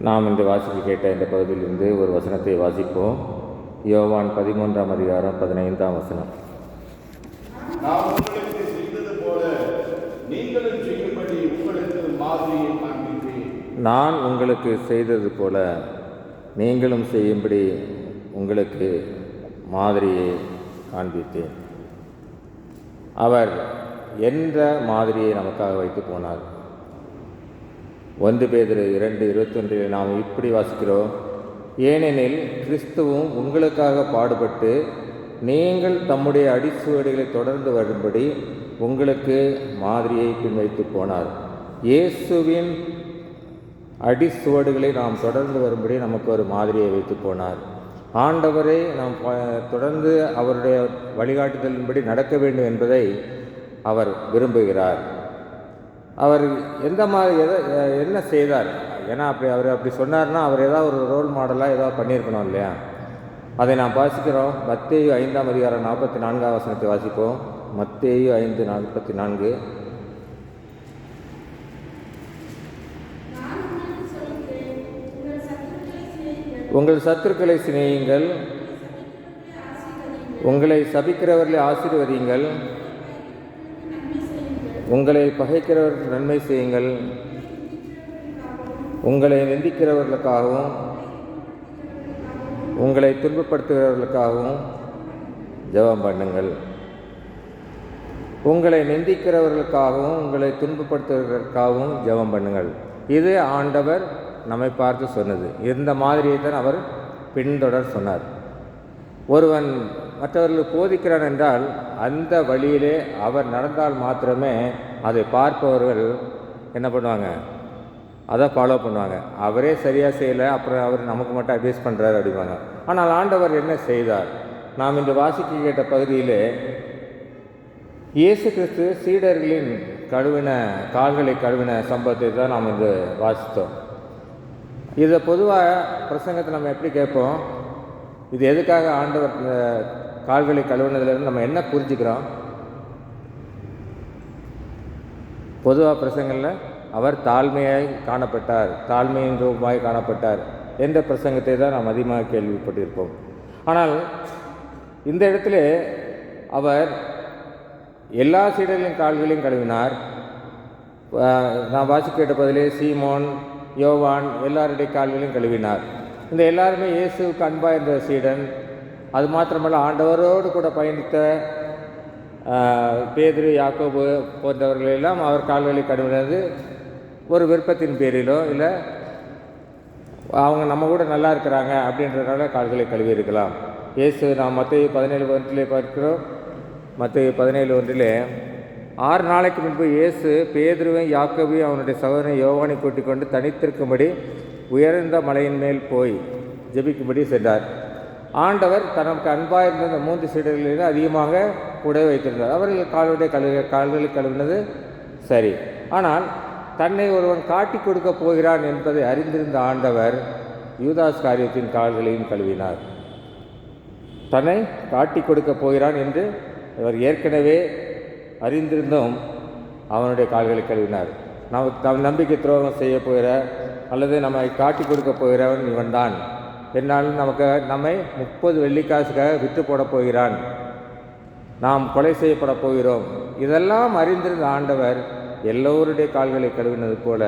நாம் இன்று வாசிக்க கேட்ட இந்த பகுதியிலிருந்து ஒரு வசனத்தை வாசிப்போம். யோவான் 13ஆம் அதிகாரம் 15ஆம் வசனம். நான் உங்களுக்கு செய்தது போல நீங்களும் செய்யும்படி உங்களுக்கு மாதிரியை காண்பிப்பேன். நான் உங்களுக்கு செய்தது போல நீங்களும் செய்யும்படி உங்களுக்கு மாதிரியை காண்பித்தேன். அவர் என்ற மாதிரியை நமக்காக வைத்து போனார். 1 பேதுரு 2:21 நாம் இப்படி வாசிக்கிறோம்: ஏனெனில் கிறிஸ்துவும் உங்களுக்காக பாடுபட்டு நீங்கள் தம்முடைய அடிச்சுவடுகளை தொடர்ந்து வரும்படி உங்களுக்கு மாதிரியை பின்வைத்து போனார். இயேசுவின் அடிச்சுவடுகளை நாம் தொடர்ந்து வரும்படி நமக்கு ஒரு மாதிரியை வைத்து போனார். ஆண்டவரை நாம் தொடர்ந்து அவருடைய வழிகாட்டுதலின்படி நடக்க வேண்டும் என்பதை அவர் விரும்புகிறார். அவர் எந்த மாதிரி என்ன செய்தார்? ஏன்னா அவர் அப்படி சொன்னார்னா அவர் ஏதாவது ஒரு ரோல் மாடலாக ஏதாவது பண்ணியிருக்கணும் இல்லையா? அதை நாம் வாசிக்கிறோம். மத்தேயு 5ஆம் அதிகாரம் 44ஆம் வசனத்தை வாசிப்போம். மத்தேயு 5:44. உங்கள் சத்துருக்களை சிநேகியுங்கள், உங்களை சபிக்கிறவர்களை ஆசீர்வதியுங்கள், உங்களை பகைக்கிறவர்களுக்கு நன்மை செய்யுங்கள், உங்களை நிந்திக்கிறவர்களுக்காகவும் உங்களை துன்பப்படுத்துகிறவர்களுக்காகவும் ஜெபம் பண்ணுங்கள். உங்களை நிந்திக்கிறவர்களுக்காகவும் உங்களை துன்பப்படுத்துகிறவர்களுக்காகவும் ஜெபம் பண்ணுங்கள். இது ஆண்டவர் நம்மை பார்த்து சொன்னது. இந்த மாதிரியை தான் அவர் பின்தொடர் சொன்னார். ஒருவன் மற்றவர்களுக்கு போதிக்கிறான் என்றால் அந்த வழியிலே அவர் நடந்தால் மாத்திரமே அதை பார்ப்பவர்கள் என்ன பண்ணுவாங்க? அதை ஃபாலோ பண்ணுவாங்க. அவரே சரியாக செய்யலை, அப்புறம் அவர் நமக்கு மட்டும் அட்வைஸ் பண்ணுறாரு அப்படிவாங்க. ஆனால் ஆண்டவர் என்ன செய்தார்? நாம் இன்று வாசிக்க கேட்ட பகுதியிலே இயேசு கிறிஸ்து சீடர்களின் கால்களை கழுவின சம்பவத்தை தான் நாம் இன்று வாசித்தோம். இதை பொதுவாக பிரசங்கத்தை நம்ம எப்படி கேட்போம்? இது எதுக்காக ஆண்டவர் கால்களை கழுவினதுலேருந்து நம்ம என்ன புரிஞ்சுக்கிறோம்? பொதுவாக பிரசங்கங்களில் அவர் தாழ்மையாய் காணப்பட்டார், தாழ்மையின் ரூபமாய் காணப்பட்டார் என்ற பிரசங்கத்தை தான் நாம் அதிகமாக கேள்விப்பட்டிருப்போம். ஆனால் இந்த இடத்துல அவர் எல்லா சீடர்களின் கால்களையும் கழுவினார். நான் வாசிக்க கேட்ட பதிலே சீமோன், யோவான் எல்லாருடைய கால்களையும் கழுவினார். இந்த எல்லாருமே இயேசுவுக்கு அன்பாக இருந்த சீடன். அது மாத்திரமல்ல, ஆண்டவரோடு கூட பயணித்த பேதுரு, யாக்கோபு போன்றவர்களெல்லாம் அவர் கால்களை கழுவினது ஒரு விருப்பத்தின் பேரிலோ இல்லை அவங்க நம்ம கூட நல்லா இருக்கிறாங்க அப்படின்றதுனால கால்களை கழுவி இருக்கலாம். இயேசு நாம் மத்தேயு 17:1 பார்க்கிறோம். மத்தேயு 17:1 6 நாளைக்கு முன்பு இயேசு பேதுருவையும் யாக்கோபையும் அவனுடைய சகோதரன் யோவானை கூட்டிக் கொண்டு தனித்திருக்கும்படி உயர்ந்த மலையின் மேல் போய் ஜெபிக்கும்படி சென்றார். ஆண்டவர் தனக்கு அன்பாக இருந்த இந்த 3 சீடர்களில் அதிகமாக கூட வைத்திருந்தார். அவர்கள் கால்களை கழுவினது சரி. ஆனால் தன்னை ஒருவன் காட்டி கொடுக்க போகிறான் என்பதை அறிந்திருந்த ஆண்டவர் யூதாஸ் காரியத்தின் கால்களையும் கழுவினார். தன்னை காட்டி கொடுக்க போகிறான் என்று அவர் ஏற்கனவே அறிந்திருந்தும் அவனுடைய கால்களை கழுவினார். நம் நம்பிக்கை துரோகம் செய்ய போகிற அல்லது நம்மை காட்டி கொடுக்க போகிறவன் இவன் தான், என்னாலும் நம்மை 30 வெள்ளிக்காசுக்காக விற்று போட போகிறான், நாம் கொலை செய்யப்பட போகிறோம், இதெல்லாம் அறிந்திருந்த ஆண்டவர் எல்லோருடைய கால்களை கழுவினது போல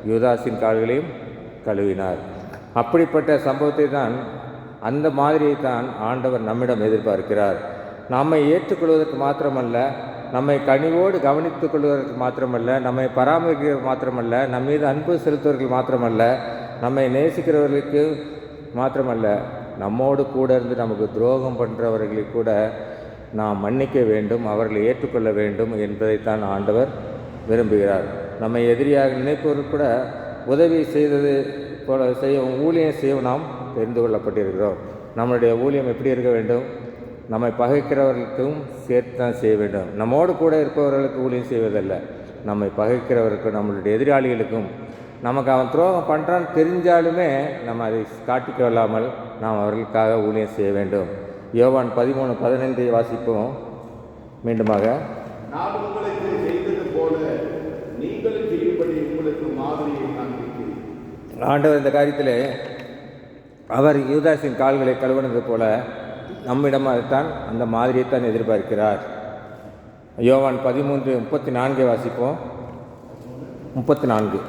யூதாஸின் கால்களையும் கழுவினார். அப்படிப்பட்ட சம்பவத்தை தான், அந்த மாதிரியை தான் ஆண்டவர் நம்மிடம் எதிர்பார்க்கிறார். நம்மை ஏற்றுக்கொள்வதற்கு மாத்திரமல்ல, நம்மை கனிவோடு கவனித்துக் கொள்வதற்கு மாத்திரமல்ல, நம்மை பராமரிக்கிறது மாத்திரமல்ல, நம் மீது அன்பு செலுத்துவர்கள் மாத்திரமல்ல, நம்மை நேசிக்கிறவர்களுக்கு மாத்திரமல்ல, நம்மோடு கூட இருந்து நமக்கு துரோகம் பண்ணுறவர்களை கூட நாம் மன்னிக்க வேண்டும், அவர்களை ஏற்றுக்கொள்ள வேண்டும் என்பதைத்தான் ஆண்டவர் விரும்புகிறார். நம்மை எதிரியாக நினைப்பவர்கள் கூட உதவி செய்தது போல ஊழியம் செய்ய நாம் தெரிந்து கொள்ளப்பட்டிருக்கிறோம். நம்மளுடைய ஊழியம் எப்படி இருக்க வேண்டும்? நம்மை பகைக்கிறவர்களுக்கும் சேர்த்து தான் செய்ய வேண்டும். நம்மோடு கூட இருப்பவர்களுக்கு ஊழியம் செய்வதல்ல, நம்மை பகைக்கிறவர்களுக்கும் நம்மளுடைய எதிராளிகளுக்கும், நமக்கு அவன் துரோகம் பண்ணுறான்னு தெரிஞ்சாலுமே நம்ம அதை காட்டிக்கொள்ளாமல் நாம் அவர்களுக்காக ஊழியம் செய்ய வேண்டும். யோவான் 13:15 வாசிப்போம். மீண்டுமாக, நான் உங்களுக்கு செய்தது போல நீங்களும் செய்யும்படி உங்களுக்கு மாதிரியை காண்பிக்கிறேன். ஆண்டவர் இந்த காரியத்தில் அவர் யூதாஸின் கால்களை கழுவினது போல நம்மிடமாகத்தான் அந்த மாதிரியைத்தான் எதிர்பார்க்கிறார். யோவான் 13:34 வாசிப்போம். 34.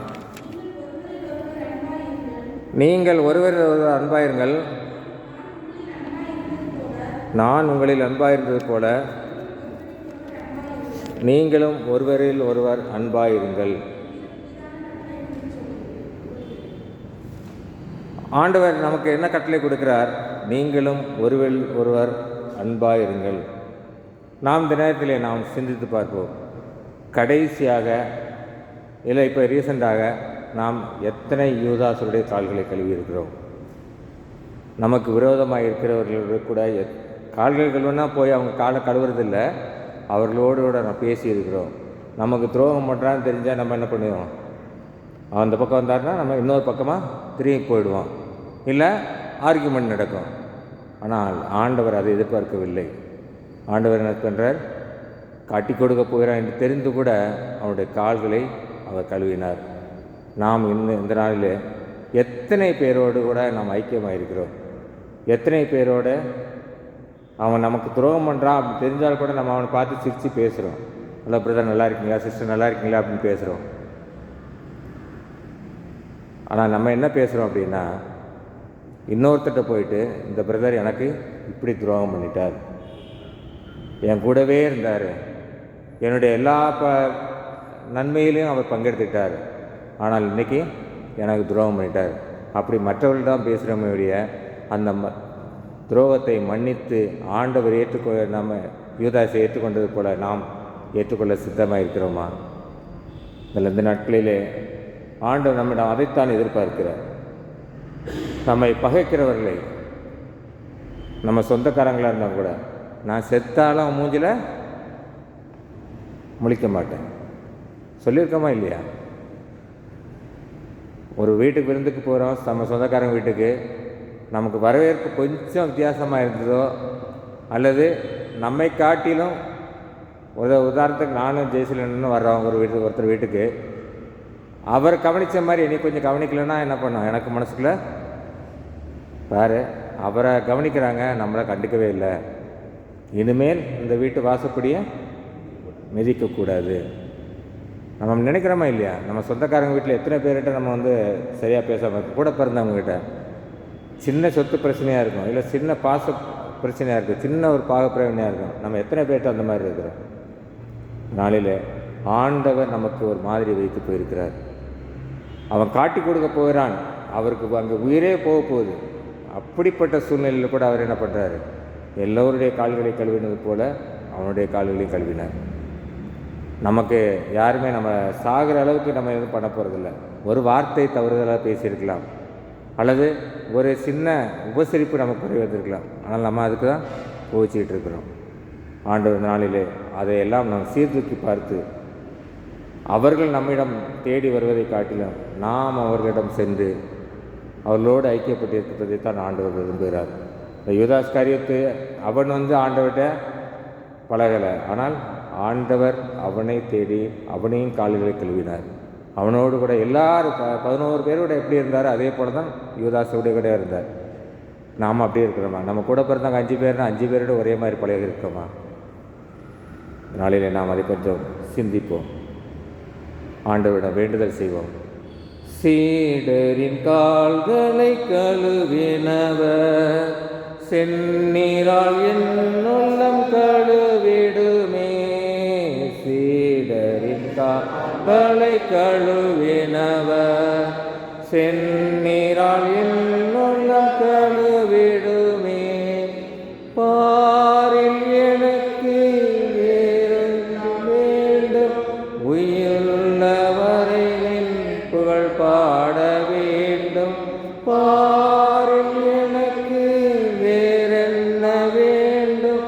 நீங்கள் ஒருவர் அன்பாயிருங்கள், நான் உங்களில் அன்பாயிருந்தது போல நீங்களும் ஒருவரில் ஒருவர் அன்பாயிருங்கள். ஆண்டவர் நமக்கு என்ன கட்டளை கொடுக்கிறார்? நீங்களும் ஒருவரில் ஒருவர் அன்பாயிருங்கள். நாம் இந்த நேரத்தில் நாம் சிந்தித்து பார்ப்போம். கடைசியாக இல்லை இப்போ ரீசெண்டாக நாம் எத்தனை யூதாசுடைய கால்களை கழுவி இருக்கிறோம்? நமக்கு விரோதமாக இருக்கிறவர்களோடு கூட கால்கள் கழுவுனா போய் அவங்க காலை கழுவுறதில்லை, அவர்களோடு கூட நம்ம பேசியிருக்கிறோம். நமக்கு துரோகம் பண்ணுறான்னு தெரிஞ்சால் நம்ம என்ன பண்ணுவோம்? அந்த பக்கம் வந்தாருன்னா நம்ம இன்னொரு பக்கமாக திரும்பி போயிடுவோம், இல்லை ஆர்கியூமெண்ட் நடக்கும். ஆனால் ஆண்டவர் அதை எதிர்பார்க்கவில்லை. ஆண்டவர் என்ன பண்ணுறார்? காட்டி கொடுக்க போகிறார் என்று தெரிந்து கூட அவனுடைய கால்களை அவர் கழுவினார். நாம் இந்த நாளில் எத்தனை பேரோடு கூட நாம் ஐக்கியமாக இருக்கிறோம்? எத்தனை பேரோடு அவன் நமக்கு துரோகம் பண்ணுறான் அப்படின்னு தெரிஞ்சால் கூட நம்ம அவனை பார்த்து சிரித்து பேசுகிறோம். ஹலோ பிரதர் நல்லா இருக்கீங்களா, சிஸ்டர் நல்லா இருக்கீங்களா அப்படின்னு பேசுகிறோம். ஆனால் நம்ம என்ன பேசுகிறோம் அப்படின்னா, இன்னொருத்தட்ட போயிட்டு இந்த பிரதர் எனக்கு இப்படி துரோகம் பண்ணிட்டார், என் கூடவே இருந்தார், என்னுடைய எல்லா நன்மையிலையும் அவர் பங்கெடுத்துக்கிட்டார், ஆனால் இன்றைக்கி எனக்கு துரோகம் பண்ணிட்டார் அப்படி மற்றவர்கள் தான் பேசுகிறோமே ஒழிய அந்த துரோகத்தை மன்னித்து ஆண்டவர் நம்ம யூதாஸை ஏற்றுக்கொண்டது போல நாம் ஏற்றுக்கொள்ள சித்தமாக இருக்கிறோமா? இந்த நாட்களிலே ஆண்டவர் நம்மிடம் அதைத்தான் எதிர்பார்க்கிறார். நம்மை பகைக்கிறவர்களை, நம்ம சொந்தக்காரங்களாக இருந்தால் கூட, நான் செத்தாலும் மூஞ்சில் முழிக்க மாட்டேன் சொல்லியிருக்கோமா இல்லையா? ஒரு வீட்டுக்கு விருந்துக்கு போகிறோம், நம்ம சொந்தக்காரங்க வீட்டுக்கு, நமக்கு வரவேற்பு கொஞ்சம் வித்தியாசமாக இருந்ததோ அல்லது நம்மை காட்டிலும் உதாரணத்துக்கு நானும் ஜெய்சிலன்னு வர்றோம் ஒருத்தர் வீட்டுக்கு, அவர் கவனித்த மாதிரி என்னை கொஞ்சம் கவனிக்கலைன்னா என்ன பண்ணோம்? எனக்கு மனசுக்குள்ள பாரு, அவரை கவனிக்கிறாங்க, நம்மளை கண்டுக்கவே இல்லை, இனிமேல் இந்த வீட்டு வாசப்படியை மிதிக்கக்கூடாது. நம்ம நினைக்கிறோமா இல்லையா? நம்ம சொந்தக்காரங்க வீட்டில் எத்தனை பேர்கிட்ட நம்ம சரியாக பேசாமல் கூட பிறந்தவங்ககிட்ட சின்ன சொத்து பிரச்சனையாக இருக்கும், இல்லை சின்ன பாச பிரச்சனையாக இருக்கும், சின்ன ஒரு பாகப்பிரவனையாக இருக்கும். நம்ம எத்தனை பேர்கிட்ட அந்த மாதிரி இருக்கிறோம்? நாளில் ஆண்டவர் நமக்கு ஒரு மாதிரி வைத்து போயிருக்கிறார். அவன் காட்டி கொடுக்க போகிறான், அவருக்கு அங்கே உயிரே போக போகுது. அப்படிப்பட்ட சூழ்நிலையில் கூட அவர் என்ன பண்ணுறாரு? எல்லோருடைய கால்களை கழுவினது போல அவனுடைய கால்களையும் கழுவினார். நமக்கு யாருமே நம்ம சாகிற அளவுக்கு நம்ம எதுவும் பண்ண போகிறதில்ல. ஒரு வார்த்தை தவறுதலாக பேசியிருக்கலாம், அல்லது ஒரு சின்ன உபசரிப்பு நமக்கு குறைவதற்கலாம், ஆனால் நம்ம அதுக்கு தான் கோவிச்சிக்கிட்டு இருக்கிறோம். ஆண்டவர் நாளிலே அதையெல்லாம் நாம் சீர்தூக்கி பார்த்து அவர்கள் நம்மிடம் தேடி வருவதை காட்டிலும் நாம் அவர்களிடம் சென்று அவர்களோடு ஐக்கியப்பட்டிருப்பதை தான் ஆண்டவர் விரும்புகிறார். இந்த யூதாஸ் காரியத்து அவன் ஆண்டவர்கிட்ட பழகலை, ஆனால் ஆண்டவர் அவனை தேடி அவனையும் கால்களை கழுவினார். அவனோடு கூட எல்லாரும் 11 பேரோட எப்படி இருந்தாரோ அதே போல தான் யூதாஸோடு கூட இருந்தார். நாம் அப்படியே இருக்கிறோமா? நம்ம கூட பிறந்தாங்க 5 பேர்னா 5 பேரோட ஒரே மாதிரி பழகி இருக்கோமா? நாளிலே நாம் அதை கொஞ்சம் சிந்திப்போம், ஆண்டவரிடம் வேண்டுதல் செய்வோம். சீடரின் கால்களை கழுவினவர் செந்நீரால் என் உள்ளம் கழுவிடுமே. சீடரின் கால்களை கழுவினவர் செந்நீரால் என் உள்ளம் கழுவிடுமே. பாரில் எனக்கு வேண்டும், உயிருள்ளவரை நின் புகழ் பாட வேண்டும். பாரில் எனக்கு வேறென்ன வேண்டும்,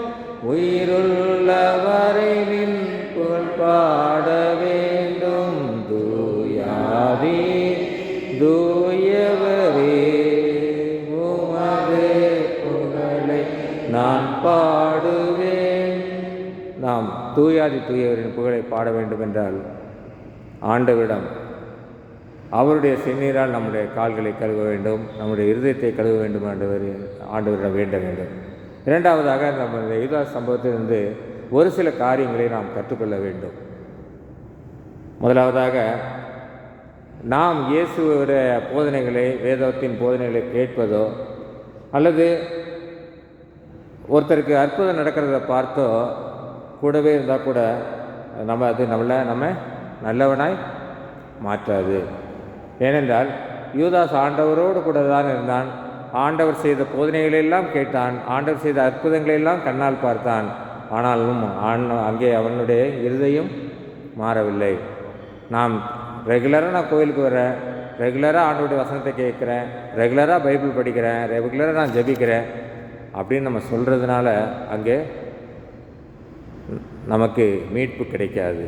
உயிருள்ளவரை நின் புகழ் பாட வேண்டும். தூயாதி தூயவரே உமது புகழை நான் பாடுவேன். நாம் தூயாதி தூயவரின் புகழை பாட வேண்டும் என்றால் ஆண்டவரிடம் அவருடைய செந்நீரால் நம்முடைய கால்களை கழுவ வேண்டும், நம்முடைய இருதயத்தை கழுவ வேண்டும் ஆண்டவரிடம் வேண்ட வேண்டும். இரண்டாவதாக நம்ம இந்த யூதாஸ் சம்பவத்திலிருந்து ஒரு சில காரியங்களை நாம் கற்றுக்கொள்ள வேண்டும். முதலாவதாக, நாம் இயேசுடைய போதனைகளை, வேதத்தின் போதனைகளை கேட்பதோ அல்லது ஒருத்தருக்கு அற்புதம் நடக்கிறத பார்த்தோ கூடவே இருந்தால் கூட அது நம்ம நல்லவனாய் மாற்றாது. ஏனென்றால் யூதாஸ் ஆண்டவரோடு கூட தான் இருந்தான். ஆண்டவர் செய்த போதனைகளெல்லாம் கேட்டான், ஆண்டவர் செய்த அற்புதங்களெல்லாம் கண்ணால் பார்த்தான். ஆனாலும் அங்கே அவனுடைய இருதயம் மாறவில்லை. நான் கோயிலுக்கு வரேன், ரெகுலராக ஆண்டவருடைய வசனத்தை கேட்குறேன், ரெகுலராக பைபிள் படிக்கிறேன், ரெகுலராக நான் ஜெபிக்கிறேன் அப்படின்னு நம்ம சொல்கிறதுனால அங்கே நமக்கு மீட்பு கிடைக்காது.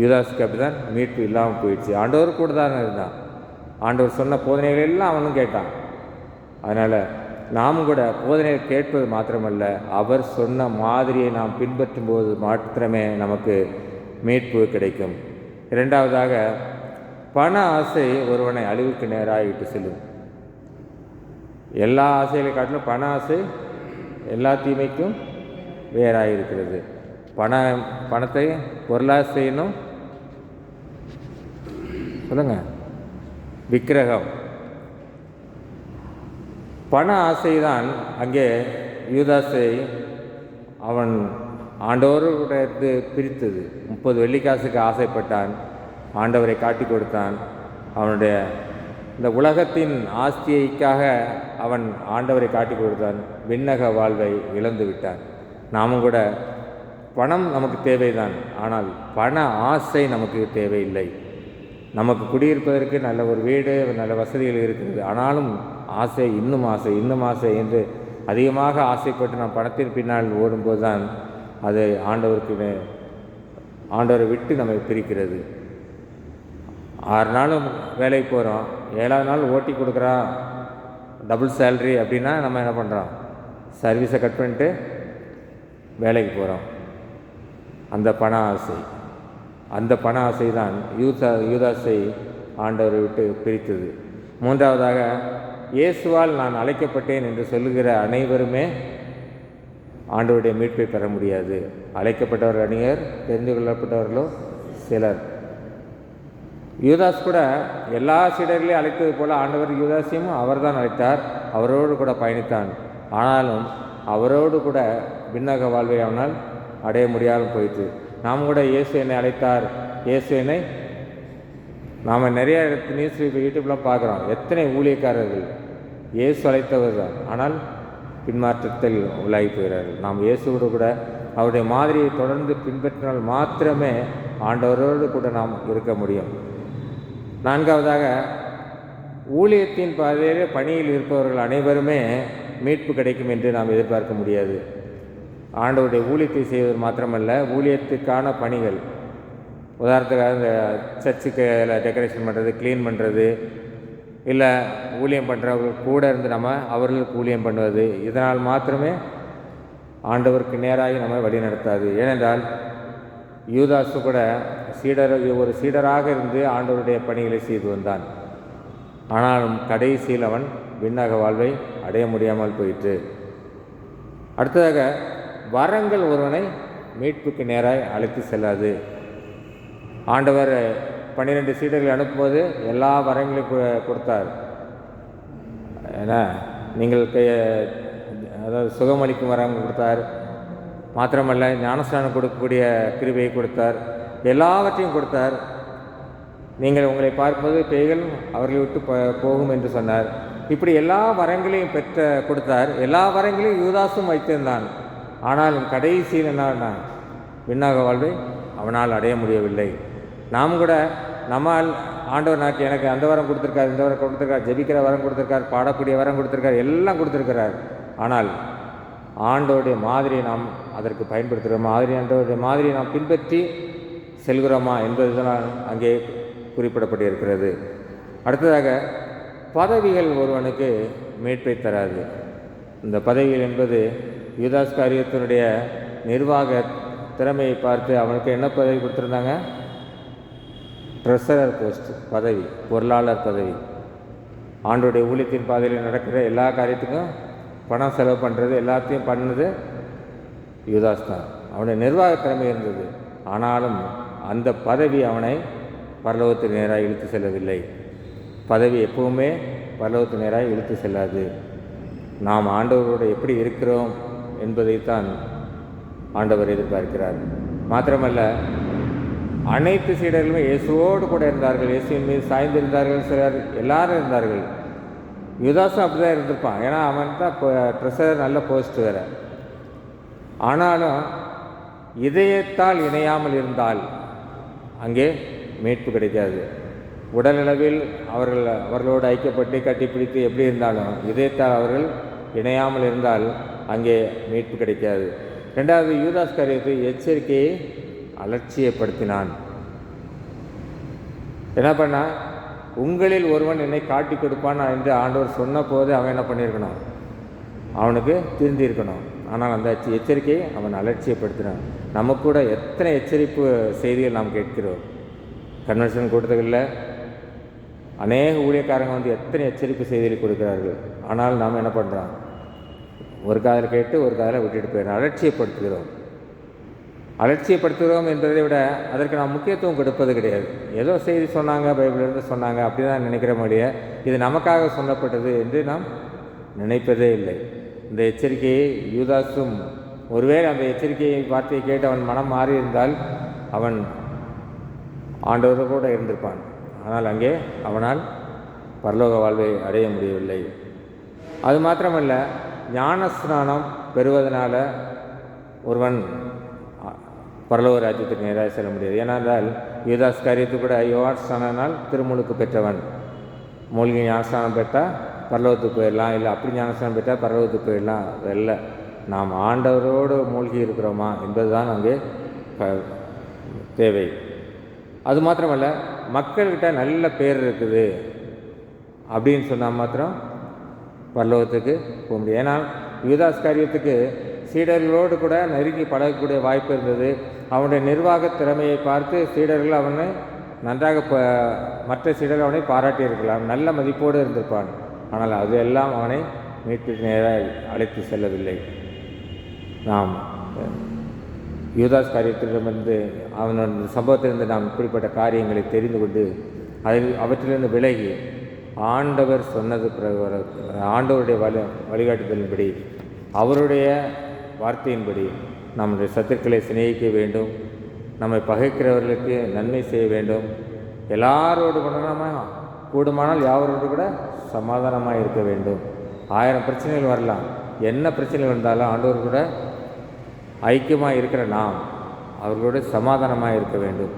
யூதாஸுக்கு அப்படி தான் மீட்பு இல்லாமல் போயிடுச்சு. ஆண்டவர் கூட தான் இருந்தான், ஆண்டவர் சொன்ன போதனைகள் எல்லாம் அவனும் கேட்டான். அதனால் நாம் கூட போதனையை கேட்பது மாத்திரமல்ல, அவர் சொன்ன மாதிரியை நாம் பின்பற்றும் போது மாத்திரமே நமக்கு மீட்பு கிடைக்கும். இரண்டாவதாக, பண ஆசை ஒருவனை அழிவுக்கு நேராக இட்டு செல்லும். எல்லா ஆசைகளை காட்டிலும் பண ஆசை எல்லா தீமைக்கும் வேறாக இருக்கிறது. பணத்தை பொருளாசைனும் சொல்லுங்க, விக்கிரகம். பண ஆசைதான் அங்கே யூதாஸை அவன் ஆண்டவரோடு பிரித்தது. 30 வெள்ளிக்காசுக்கு ஆசைப்பட்டான், ஆண்டவரை காட்டி கொடுத்தான். அவனுடைய இந்த உலகத்தின் ஆஸ்தியைக்காக அவன் ஆண்டவரை காட்டி கொடுத்தான், விண்ணக வாழ்வை இழந்து விட்டான். நாமும் கூட பணம் நமக்கு தேவைதான், ஆனால் பண ஆசை நமக்கு தேவையில்லை. நமக்கு குடியிருப்பதற்கு நல்ல ஒரு வீடு, நல்ல வசதிகள் இருக்கிறது. ஆனாலும் ஆசை, இன்னும் ஆசை, இன்னும் ஆசை என்று அதிகமாக ஆசைப்பட்டு நாம் பணத்தின் பின்னால் ஓடும்போது தான் அது ஆண்டவரை விட்டு நம்மை பிரிக்கிறது. 6 நாளும் வேலைக்கு போகிறோம், 7ஆவது நாள் ஓட்டி கொடுக்குறான், டபுள் சேலரி அப்படின்னா நம்ம என்ன பண்ணுறோம்? சர்வீஸை கட் பண்ணிட்டு வேலைக்கு போகிறோம். அந்த பண ஆசை தான் யூதாஸை ஆண்டவரை விட்டு பிரித்தது. மூன்றாவதாக, இயேசுவால் நான் அழைக்கப்பட்டேன் என்று சொல்லுகிற அனைவருமே ஆண்டவருடைய மீட்பை பெற முடியாது. அழைக்கப்பட்டவர்கள் அநேகர், தெரிந்து கொள்ளப்பட்டவர்களோ சிலர். யூதாஸ் கூட எல்லா சீடர்களையும் அழைத்தது போல ஆண்டவர் யூதாஸையும் அவர் தான் அழைத்தார், அவரோடு கூட பயணித்தான். ஆனாலும் அவரோடு கூட விண்ணக வாழ்வை அவனால் அடைய முடியாமல் போயிற்று. நாம் கூட இயேசு என்னை அழைத்தார், இயேசு என்னை, நாம் நிறைய நியூஸ் யூடியூப்லாம் பார்க்குறோம், எத்தனை ஊழியக்காரர்கள் இயேசு அழைத்தவர் தான், ஆனால் பின்மாற்றத்தில் உள்ளாகி போகிறார்கள். நாம் இயேசுவோடு கூட அவருடைய மாதிரியை தொடர்ந்து பின்பற்றினால் மாத்திரமே ஆண்டவரோடு கூட நாம் இருக்க முடியும். நான்காவதாக, ஊழியத்தின் பாதையிலே பணியில் இருப்பவர்கள் அனைவருமே மீட்பு கிடைக்கும் என்று நாம் எதிர்பார்க்க முடியாது. ஆண்டவருடைய ஊழியத்தை செய்வது மாத்திரமல்ல, ஊழியத்துக்கான பணிகள், உதாரணத்துக்காக இந்த சர்ச்சுக்கு டெக்கரேஷன் பண்ணுறது, க்ளீன் பண்ணுறது, இல்லை ஊழியம் பண்ணுறவர்கள் கூட இருந்து நம்ம அவர்களுக்கு ஊழியம் பண்ணுவது, இதனால் மாத்திரமே ஆண்டவருக்கு நேராகி நம்ம வழி நடத்தாது. ஏனென்றால் யூதாசு கூட ஒரு சீடராக இருந்து ஆண்டவருடைய பணிகளை செய்து வந்தான். ஆனாலும் கடைசியில் அவன் விண்ணக வாழ்வை அடைய முடியாமல் போயிற்று. அடுத்ததாக, வரங்கள் ஒருவனை மீட்புக்கு நேராக அழைத்து செல்லாது. ஆண்டவர் 12 சீடர்களை அனுப்பும்போது எல்லா வரங்களையும் கொடுத்தார். ஏன்னா நீங்கள் அதாவது சுகமளிக்கும் வரம் கொடுத்தார், மாத்திரமல்ல ஞானஸ்நானம் கொடுக்கக்கூடிய கிருபையை கொடுத்தார், எல்லாவற்றையும் கொடுத்தார். நீங்கள் உங்களை பார்க்கும்போது பேய்கள் அவர்களை விட்டு போகும் என்று சொன்னார். இப்படி எல்லா வரங்களையும் கொடுத்தார். எல்லா வரங்களையும் யூதாசும் வைத்திருந்தான். ஆனாலும் கடைசியில் என்ன, விண்ணக வாழ்வை அவனால் அடைய முடியவில்லை. நாம் கூட நம்மால் ஆண்டவர் எனக்கு அந்த வரம் கொடுத்துருக்கார், இந்த வரம் கொடுத்துருக்கார், ஜெபிக்கிற வரம் கொடுத்துருக்கார், பாடக்கூடிய வரம் கொடுத்துருக்கார், எல்லாம் கொடுத்துருக்கிறார். ஆனால் ஆண்டவருடைய மாதிரியை நாம் அதற்கு பயன்படுத்துகிறோமா, ஆண்டவருடைய மாதிரியை நாம் பின்பற்றி செல்கிறோமா என்பதுதான் அங்கே குறிப்பிடப்பட்டிருக்கிறது. அடுத்ததாக, பதவிகள் ஒருவனுக்கு மீட்பை தராது. இந்த பதவிகள் என்பது யூதாஸ் காரியத்தினுடைய நிர்வாக திறமையை பார்த்து அவனுக்கு என்ன பதவி கொடுத்துருந்தாங்க? ட்ரெஸரர் போஸ்ட் பதவி, பொருளாளர் பதவி. ஆண்டோடைய ஊழியத்தின் பாதையில் நடக்கிற எல்லா காரியத்துக்கும் பணம் செலவு பண்ணுறது, எல்லாத்தையும் பண்ணது யூதாஸ் தான். அவனுடைய நிர்வாக திறமை இருந்தது. ஆனாலும் அந்த பதவி அவனை பரலோகத்துக்கு நேராக இழுத்து செல்லவில்லை. பதவி எப்பவுமே பரலோகத்துக்கு நேராக இழுத்து செல்லாது. நாம் ஆண்டவரோடு எப்படி இருக்கிறோம் என்பதைத்தான் ஆண்டவர் எதிர்பார்க்கிறார். மாத்திரமல்ல, அனைத்து சீடர்களுமே இயேசுவோடு கூட இருந்தார்கள், இயேசுவின் மீது சாய்ந்திருந்தார்கள், சிலர் எல்லாரும் இருந்தார்கள். யூதாஸும் அப்படி தான் இருந்திருப்பான். ஏன்னா அவன் தான் ட்ரெஸர், நல்ல போஸ்ட் வேறு. ஆனாலும் இதயத்தால் இணையாமல் இருந்தால் அங்கே மீட்பு கிடைக்காது. உடலளவில் அவர்களோடு ஐக்கியப்பட்டு கட்டிப்பிடித்து எப்படி இருந்தாலும் இதயத்தால் அவர்கள் இணையாமல் இருந்தால் அங்கே மீட்பு கிடைக்காது. ரெண்டாவது, யூதாஸ் இஸ்காரியோத்து எச்சரிக்கையை அலட்சியப்படுத்தினான். என்ன பண்ணா, உங்களில் ஒருவன் என்னை காட்டி கொடுப்பான் என்று ஆண்டவர் சொன்ன போது அவன் என்ன பண்ணியிருக்கணும்? அவனுக்கு திருந்திருக்கணும். ஆனால் அந்த எச்சரிக்கையை அவன் அலட்சியப்படுத்தினான். நமக்கு கூட எத்தனை எச்சரிப்பு செய்திகள் நாம் கேட்கிறோம். கன்வென்ஷன் கூட்டத்துகளில் அநேக ஊழியக்காரங்க வந்து எத்தனை எச்சரிப்பு செய்திகள் கொடுக்கிறார்கள். ஆனால் நாம் என்ன பண்ணுறோம்? ஒரு காதில் கேட்டு ஒரு காதில் விட்டுட்டு போயிடும். அலட்சியப்படுத்துகிறோம் என்பதை விட அதற்கு நாம் முக்கியத்துவம் கொடுப்பது கிடையாது. ஏதோ செய்தி சொன்னாங்க, பைபிளிலிருந்து சொன்னாங்க, அப்படி தான் நினைக்கிற முடிய இது நமக்காக சொல்லப்பட்டது என்று நாம் நினைப்பதே இல்லை. இந்த எச்சரிக்கையை யூதாஸும், ஒருவேளை அந்த எச்சரிக்கையை வார்த்தையை கேட்டு அவன் மனம் மாறி இருந்தால் அவன் ஆண்டவரோடு கூட இருந்திருப்பான். ஆனால் அங்கே அவனால் பரலோக வாழ்வை அடைய முடியவில்லை. அது மாத்திரமல்ல, ஞானஸ்நானம் பெறுவதனால ஒருவன் பரலோக ராஜ்யத்துக்கு நேராக செல்ல முடியாது. ஏனென்றால் யூதாஸ் இஸ்காரியோத்து கூட யோவான்ஸ்நானால் திருமுழுக்கு பெற்றவன். மூழ்கி ஞானஸ்நானம் பெற்றால் பரலோகத்துக்கு போயிடலாம், இல்லை அப்படி ஞானஸ்நானம் பெற்றால் பரலோகத்துக்கு போயிடலாம். அதல்ல, நாம் ஆண்டவரோடு மூழ்கி இருக்கிறோமா என்பது தான் அங்கே தேவை. அது மாத்திரமல்ல, மக்கள்கிட்ட நல்ல பேர் இருக்குது அப்படின்னு சொன்னால் மாத்திரம் பரலோகத்துக்கு போக முடியும். ஏன்னா யூதாஸ் இஸ்காரியோத்துக்கு சீடர்களோடு கூட நெருங்கி பழகக்கூடிய வாய்ப்பு இருந்தது. அவனுடைய நிர்வாக திறமையை பார்த்து சீடர்கள் அவனை நன்றாக மற்ற சீடர்கள் அவனை பாராட்டியிருக்கலாம், நல்ல மதிப்போடு இருந்திருப்பான். ஆனால் அது எல்லாம் அவனை மீட்புக்கு நேராக அழைத்து செல்லவில்லை. நாம் யூதாஸ் இஸ்காரியோத்திடமிருந்து அவனோட சம்பவத்திலிருந்து நாம் இப்படிப்பட்ட காரியங்களை தெரிந்து கொண்டு அவற்றிலிருந்து விலகி ஆண்டவர் சொன்னது பிரகாரம், ஆண்டவருடைய வழிகாட்டுதலின்படி, அவருடைய வார்த்தையின்படி நம்முடைய சத்துக்களை சிநேகிக்க வேண்டும், நம்மை பகைக்கிறவர்களுக்கு நன்மை செய்ய வேண்டும், எல்லாரோடு கூட நம்ம கூடுமானால் யாவரோடு கூட சமாதானமாக இருக்க வேண்டும். 1000 பிரச்சனைகள் வரலாம், என்ன பிரச்சனைகள் வந்தாலும் ஆண்டவர் கூட ஐக்கியமாக இருக்கிற நாம் அவர்களோட சமாதானமாக இருக்க வேண்டும்.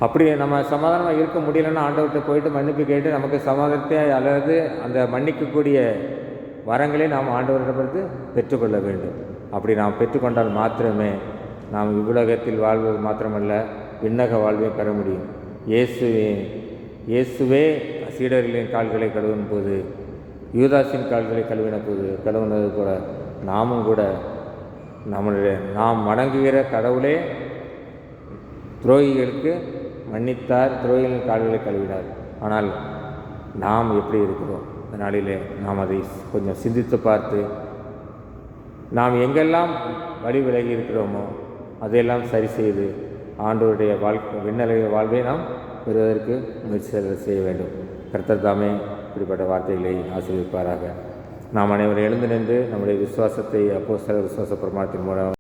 அப்படி நம்ம சமாதானமாக இருக்க முடியலன்னா ஆண்டவர்கிட்ட போயிட்டு மன்னிப்பு கேட்டு நமக்கு சமாதானத்தை அல்லது அந்த மன்னிக்கக்கூடிய வரங்களை நாம் ஆண்டவரிடமிருந்து பெற்றுக்கொள்ள வேண்டும். அப்படி நாம் பெற்றுக்கொண்டால் மாத்திரமே நாம் இவ்வுலகத்தில் வாழ்வது மாத்திரமல்ல, விண்ணக வாழ்வை பெற முடியும். இயேசுவே சீடர்களின் கால்களை கழுவின போது, யூதாஸின் கால்களை கழுவினது போல நாமும் கூட நாம் வணங்குகிற கடவுளே துரோகிகளுக்கு மன்னித்தார், துரோகிகளின் கால்களை கழுவினார். ஆனால் நாம் எப்படி இருக்கிறோம்? இந்த நாளிலே நாம் அதை கொஞ்சம் சிந்தித்து பார்த்து நாம் எங்கெல்லாம் வழி விலகி இருக்கிறோமோ அதையெல்லாம் சரி செய்து ஆண்டவருடைய விண்ணலைய வாழ்வை நாம் பெறுவதற்கு முயற்சி செய்ய வேண்டும். கர்த்தர் தாமே இப்படிப்பட்ட வார்த்தைகளை ஆசீர்வதிப்பாராக. நாம் அனைவரும் எழுந்து நின்று நம்முடைய விசுவாசத்தை அப்போஸ்தலர் விசுவாச பிரமாணத்தின் மூலம்